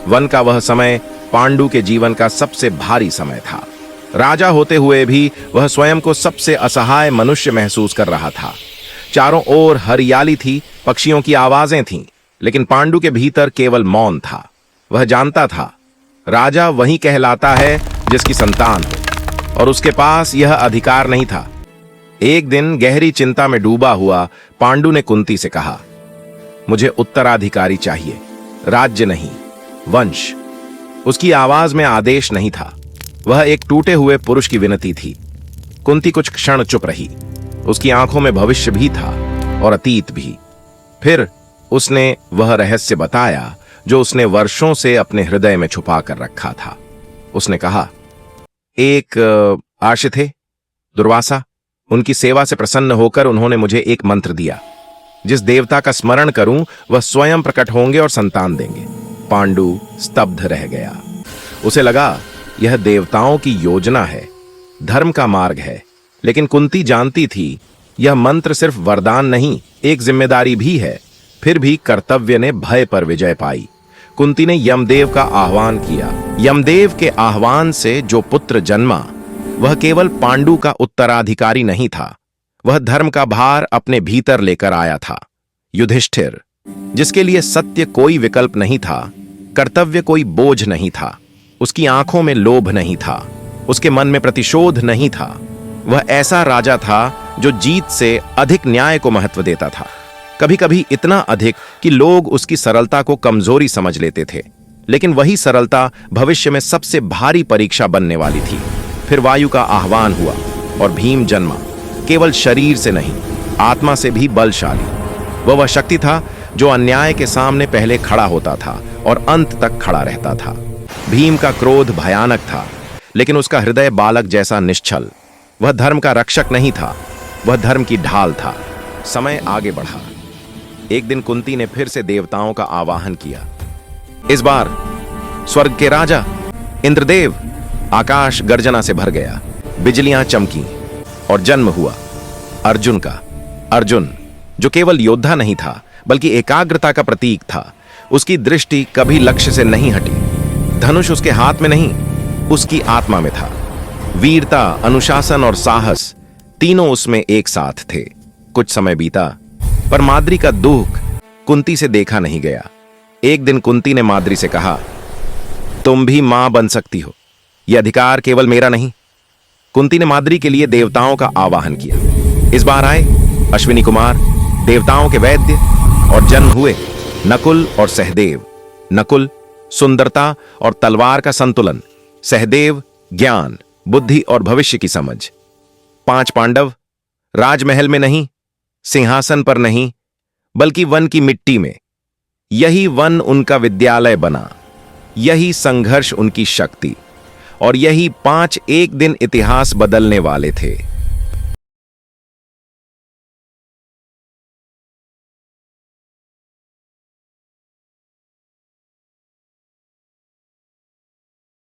One का वह समय पांडु के जीवन का सबसे भारी समय था। राजा होते हुए भी वह स्वयं को सबसे असहाय मनुष्य महसूस कर रहा था। चारों ओर हरियाली थी, पक्षियों की आवाजें थीं, लेकिन पांडु के भीतर केवल मौन था। वह जानता था, राजा वही कहलाता है जिसकी संतान हो, और उसके पास यह अधिकार नहीं था। एक दिन गहरी चिंता में डूबा हुआ पांडु ने कुंती से कहा, मुझे उत्तराधिकारी चाहिए, राज्य नहीं, वंश। उसकी आवाज में आदेश नहीं था, वह एक टूटे हुए पुरुष की विनती थी। कुंती कुछ क्षण चुप रही। उसकी आंखों में भविष्य भी था और अतीत भी। फिर उसने वह रहस्य बताया जो उसने वर्षों से अपने हृदय में छुपा कर रखा था। उसने कहा, एक आर्ष थे, दुर्वासा। उनकी सेवा से प्रसन्न होकर उन्होंने मुझे एक मंत्र दिया, जिस देवता का स्मरण करूं वह स्वयं प्रकट होंगे और संतान देंगे। पांडु स्तब्ध रह गया। उसे लगा यह देवताओं की योजना है, धर्म का मार्ग है। लेकिन कुंती जानती थी यह मंत्र सिर्फ वरदान नहीं, एक जिम्मेदारी भी है। फिर भी कर्तव्य ने भय पर विजय पाई। कुंती ने यमदेव का आह्वान किया। यमदेव के आह्वान से जो पुत्र जन्मा वह केवल पांडु का उत्तराधिकारी नहीं था, वह धर्म का भार अपने भीतर लेकर आया था। युधिष्ठिर, जिसके लिए सत्य कोई विकल्प नहीं था, कर्तव्य कोई बोझ नहीं था। उसकी आंखों में लोभ नहीं था, उसके मन में प्रतिशोध नहीं था। वह ऐसा राजा था जो जीत से अधिक न्याय को महत्व देता था, कभी कभी इतना अधिक कि लोग उसकी सरलता को कमजोरी समझ लेते थे। लेकिन वही सरलता भविष्य में सबसे भारी परीक्षा बनने वाली थी। फिर वायु का आह्वान हुआ और भीम जन्मा, केवल शरीर से नहीं, आत्मा से भी बलशाली। वह शक्ति था जो अन्याय के सामने पहले खड़ा होता था और अंत तक खड़ा रहता था। भीम का क्रोध भयानक था, लेकिन उसका हृदय बालक जैसा निश्चल। वह धर्म का रक्षक नहीं था, वह धर्म की ढाल था। समय आगे बढ़ा। एक दिन कुंती ने फिर से देवताओं का आवाहन किया। इस बार स्वर्ग के राजा इंद्रदेव। आकाश गर्जना से भर गया, बिजलियां चमकी और जन्म हुआ अर्जुन का। अर्जुन जो केवल योद्धा नहीं था बल्कि एकाग्रता का प्रतीक था। उसकी दृष्टि कभी लक्ष्य से नहीं हटी। धनुष उसके हाथ में नहीं, उसकी आत्मा में था। वीरता, अनुशासन और साहस तीनों उसमें एक साथ थे। कुछ समय बीता, पर माद्री का दुख कुंती से देखा नहीं गया। एक दिन कुंती ने माद्री से कहा, तुम भी मां बन सकती हो, यह अधिकार केवल मेरा नहीं। कुंती ने माद्री के लिए देवताओं का आवाहन किया। इस बार आए अश्विनी कुमार, देवताओं के वैद्य, और जन्म हुए नकुल और सहदेव। नकुल सुंदरता और तलवार का संतुलन, सहदेव ज्ञान, बुद्धि और भविष्य की समझ। 5 पांडव राजमहल में नहीं, सिंहासन पर नहीं, बल्कि वन की मिट्टी में। यही वन उनका विद्यालय बना, यही संघर्ष उनकी शक्ति, और यही 5 एक दिन इतिहास बदलने वाले थे।